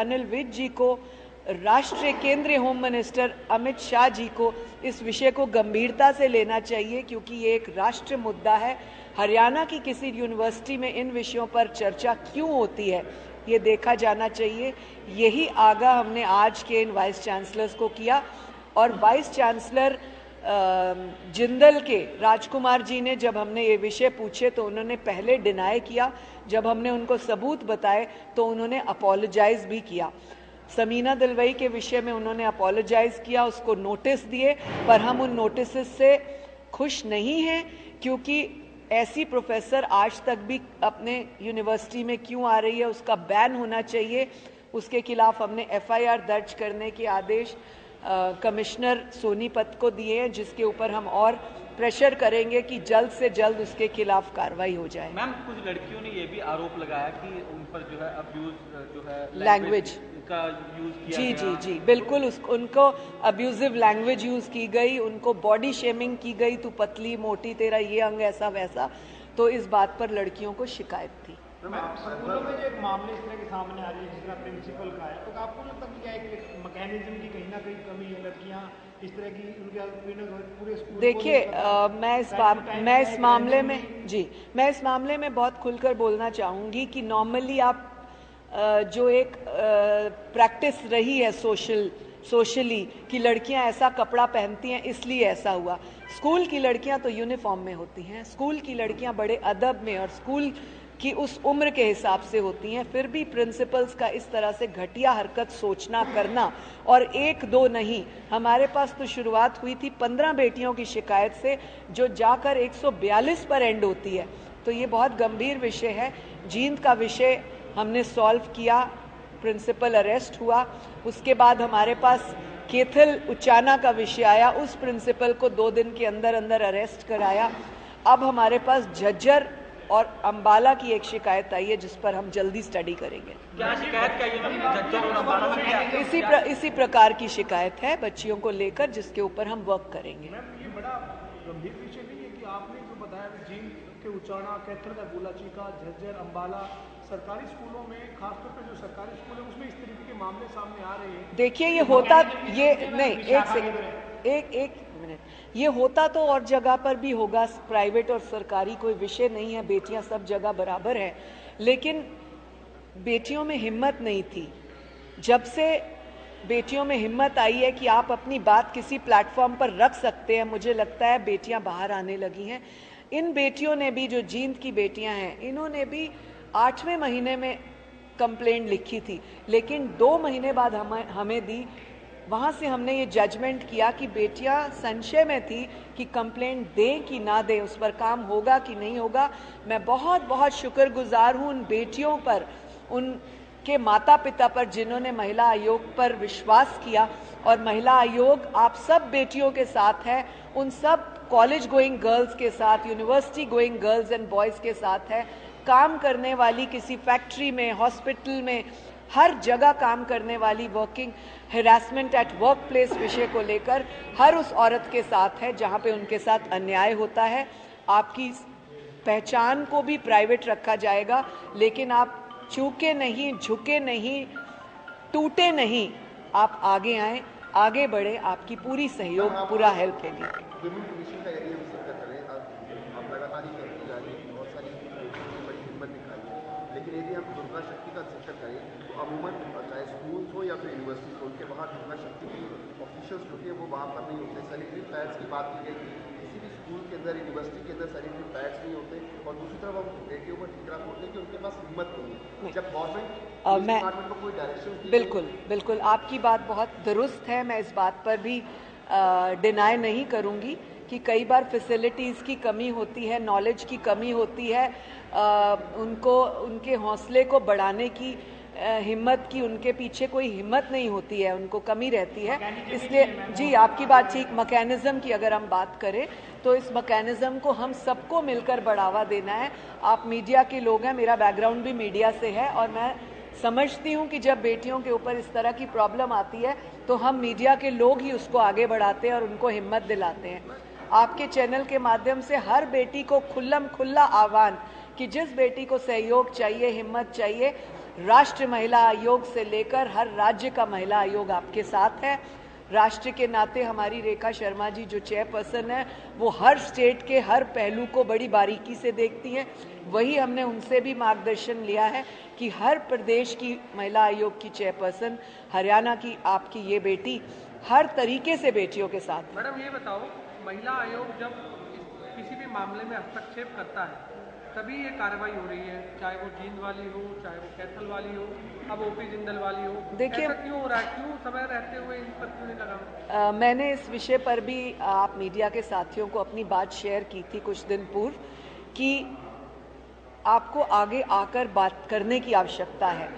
अनिल विज जी को, राष्ट्रीय केंद्रीय होम मिनिस्टर अमित शाह जी को इस विषय को गंभीरता से लेना चाहिए, क्योंकि ये एक राष्ट्रीय मुद्दा है। हरियाणा की किसी यूनिवर्सिटी में इन विषयों पर चर्चा क्यों होती है, ये देखा जाना चाहिए। यही आगाह हमने आज के इन वाइस चांसलर्स को किया। और वाइस चांसलर जिंदल के राजकुमार जी ने जब हमने ये विषय पूछे तो उन्होंने पहले डिनाई किया, जब हमने उनको सबूत बताए तो उन्होंने अपोलोजाइज भी किया। समीना दिलवई के विषय में उन्होंने अपोलोजाइज किया, उसको नोटिस दिए, पर हम उन नोटिस से खुश नहीं हैं, क्योंकि ऐसी प्रोफेसर आज तक भी अपने यूनिवर्सिटी में क्यों आ रही है, उसका बैन होना चाहिए। उसके खिलाफ हमने एफआईआर दर्ज करने के आदेश कमिश्नर सोनीपत को दिए हैं, जिसके ऊपर हम और प्रेशर करेंगे कि जल्द से जल्द उसके खिलाफ कार्रवाई हो जाए। मैम, कुछ लड़कियों ने ये भी आरोप लगाया कि उन पर जो है अब्यूज जो है लैंग्वेज का यूज किया जी गया। जी बिल्कुल, उनको अब्यूजिव लैंग्वेज यूज की गई, उनको बॉडी शेमिंग की गई, तू पतली मोटी, तेरा ये अंग ऐसा वैसा। तो इस बात पर लड़कियों को शिकायत थी। स्कूलों में जो एक मामले इस तरह के सामने आ रही है, जिस तरह प्रिंसिपल का है, तो आपको लगता है कि क्या एक मैकेनिज्म की कहीं ना कहीं कमी है? लड़कियां इस तरह की उनके पूरे स्कूल। देखिए, मैं इस मामले में बहुत खुलकर बोलना चाहूँगी कि नॉर्मली आप जो एक प्रैक्टिस रही है सोशली कि लड़कियां ऐसा कपड़ा पहनती हैं इसलिए ऐसा हुआ। स्कूल की लड़कियां तो यूनिफॉर्म में होती हैं, स्कूल की लड़कियां बड़े अदब में और स्कूल की उस उम्र के हिसाब से होती हैं। फिर भी प्रिंसिपल्स का इस तरह से घटिया हरकत सोचना करना, और एक दो नहीं, हमारे पास तो शुरुआत हुई थी 15 बेटियों की शिकायत से, जो जाकर 142 पर एंड होती है। तो ये बहुत गंभीर विषय है। जींद का विषय हमने सॉल्व किया, प्रिंसिपल अरेस्ट हुआ। उसके बाद हमारे पास केथल उचाना का विषय आया, उस प्रिंसिपल को 2 दिन के अंदर अंदर अरेस्ट कराया। अब हमारे पास झज्जर और अंबाला की एक शिकायत आई है, जिस पर हम जल्दी स्टडी करेंगे। क्या शिकायत का झज्जर और अंबाला में क्या? इसी प्रकार की शिकायत है बच्चियों को लेकर, जिसके ऊपर हम वर्क करेंगे। मैम, ये बड़ा गंभीर विषय नहीं है कि आपने जो बताया जींद के उचाना, कैथल का गोलाचीका, झज्जर, अंबाला, सरकारी स्कूलों में, खासतौर पर जो सरकारी स्कूल है उसमें इस तरीके के मामले सामने आ रहे हैं। देखिए, ये होता ये नहीं, एक मिनट, ये होता तो और जगह पर भी होगा, प्राइवेट और सरकारी कोई विषय नहीं है, बेटियां सब जगह बराबर है। लेकिन बेटियों में हिम्मत नहीं थी। जब से बेटियों में हिम्मत आई है कि आप अपनी बात किसी प्लेटफॉर्म पर रख सकते हैं, मुझे लगता है बेटियां बाहर आने लगी हैं। इन बेटियों ने भी, जो जींद की बेटियां हैं, इन्होंने भी 8वें महीने में कंप्लेंट लिखी थी, लेकिन 2 महीने बाद हमें दी। वहाँ से हमने ये जजमेंट किया कि बेटियां संशय में थी कि कंप्लेंट दें कि ना दें, उस पर काम होगा कि नहीं होगा। मैं बहुत बहुत शुक्रगुजार हूँ उन बेटियों पर, उनके माता पिता पर, जिन्होंने महिला आयोग पर विश्वास किया। और महिला आयोग आप सब बेटियों के साथ है, उन सब कॉलेज गोइंग गर्ल्स के साथ, university going girls and boys के साथ है। काम करने वाली, किसी फैक्ट्री में, हॉस्पिटल में, हर जगह काम करने वाली, working harassment at work place विषय को लेकर हर उस औरत के साथ है जहां पे उनके साथ अन्याय होता है। आपकी पहचान को भी प्राइवेट रखा जाएगा, लेकिन आप चूके नहीं, झुके नहीं, टूटे नहीं, आप आगे आए, आगे बढ़े, आपकी पूरी सहयोग, पूरा हेल्प होगी। लेकिन यदि हम दुर्गा शक्ति का जिक्र करें तो अमूमन चाहे स्कूल हो या फिर यूनिवर्सिटी हो, उनके बाहर दुर्गा शक्ति की ऑफिशियल्स जो है वो वहाँ पर नहीं होते। सैनिटरी पैड्स की बात की गई, किसी भी स्कूल के अंदर, यूनिवर्सिटी के अंदर सैनिटरी पैड्स नहीं होते। और दूसरी तरफ हम बेटियों पर ठिकरा फोड़ते हैं कि उनके पास हिम्मत नहीं है। जब गवर्नमेंट डिपार्टमेंट को कोई डायरेक्शन, बिल्कुल आपकी बात बहुत दुरुस्त है। मैं इस बात पर भी डिनाई नहीं करूँगी कि कई बार फैसिलिटीज़ की कमी होती है, नॉलेज की कमी होती है, उनको उनके हौसले को बढ़ाने की हिम्मत की, उनके पीछे कोई हिम्मत नहीं होती है, उनको कमी रहती है। इसलिए जी, आपकी बात ठीक। मैकेनिज्म की अगर हम बात करें तो इस मैकेनिज्म को हम सबको मिलकर बढ़ावा देना है। आप मीडिया के लोग हैं, मेरा बैकग्राउंड भी मीडिया से है, और मैं समझती हूँ कि जब बेटियों के ऊपर इस तरह की प्रॉब्लम आती है तो हम मीडिया के लोग ही उसको आगे बढ़ाते हैं और उनको हिम्मत दिलाते हैं। आपके चैनल के माध्यम से हर बेटी को खुल्ला आह्वान कि जिस बेटी को सहयोग चाहिए, हिम्मत चाहिए, राष्ट्रीय महिला आयोग से लेकर हर राज्य का महिला आयोग आपके साथ है। राष्ट्र के नाते हमारी रेखा शर्मा जी जो चेयरपर्सन है वो हर स्टेट के हर पहलू को बड़ी बारीकी से देखती हैं। वही हमने उनसे भी मार्गदर्शन लिया है कि हर प्रदेश की महिला आयोग की चेयरपर्सन, हरियाणा की आपकी ये बेटी हर तरीके से बेटियों के साथ। मैडम ये बताओ, महिला आयोग जब किसी भी मामले में हस्तक्षेप करता है तभी ये कार्रवाई हो रही है, चाहे वो जींद वाली हो, चाहे वो कैथल वाली हो, अब ओपी जिंदल वाली हो। देखिए, ऐसा क्यों हो रहा है? क्यों समय रहते हुए इन पर क्यों नहीं लगा? मैंने इस विषय पर भी आप मीडिया के साथियों को अपनी बात शेयर की थी कुछ दिन पूर्व कि आपको आगे आकर बात करने की आवश्यकता है।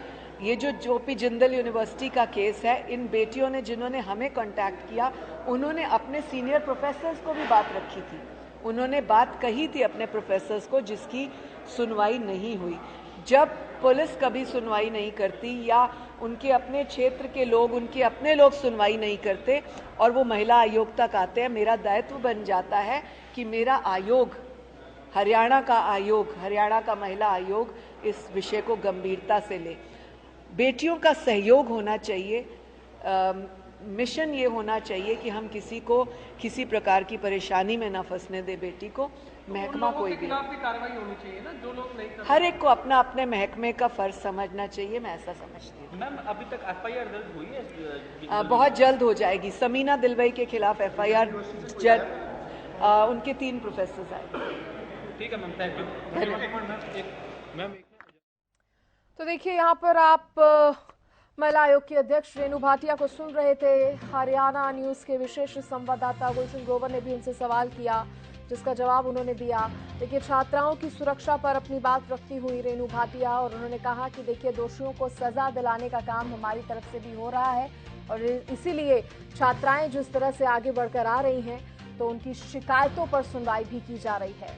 ये जो ओपी जिंदल यूनिवर्सिटी का केस है, इन बेटियों ने जिन्होंने हमें कांटेक्ट किया उन्होंने अपने सीनियर प्रोफेसर्स को भी बात रखी थी, उन्होंने बात कही थी अपने प्रोफेसर्स को, जिसकी सुनवाई नहीं हुई। जब पुलिस कभी सुनवाई नहीं करती या उनके अपने क्षेत्र के लोग, उनके अपने लोग सुनवाई नहीं करते और वो महिला आयोग तक आते हैं, मेरा दायित्व बन जाता है कि मेरा आयोग, हरियाणा का आयोग, हरियाणा का महिला आयोग इस विषय को गंभीरता से ले। बेटियों का सहयोग होना चाहिए, मिशन ये होना चाहिए कि हम किसी को किसी प्रकार की परेशानी में ना फंसने दे बेटी को। महकमा कोई भी कार्रवाई होनी चाहिए ना, जो लोग नहीं कर, हर एक को अपना अपने महकमे का फर्ज समझना चाहिए, मैं ऐसा समझती हूँ। मैम अभी तक एफआईआर दर्ज हुई है? बहुत जल्द हो जाएगी। समीना दिलवई के खिलाफ एफआईआर उनके 3 प्रोफेसर आए। ठीक है मैम, थैंक यू। धन्यवाद। तो देखिए यहाँ पर आप महिला आयोग की अध्यक्ष रेणु भाटिया को सुन रहे थे। हरियाणा न्यूज के विशेष संवाददाता गुलशन ग्रोवर ने भी उनसे सवाल किया, जिसका जवाब उन्होंने दिया। देखिए, छात्राओं की सुरक्षा पर अपनी बात रखती हुई रेणु भाटिया, और उन्होंने कहा कि देखिए दोषियों को सजा दिलाने का काम हमारी तरफ से भी हो रहा है और इसीलिए छात्राएं जिस तरह से आगे बढ़कर आ रही हैं तो उनकी शिकायतों पर सुनवाई भी की जा रही है।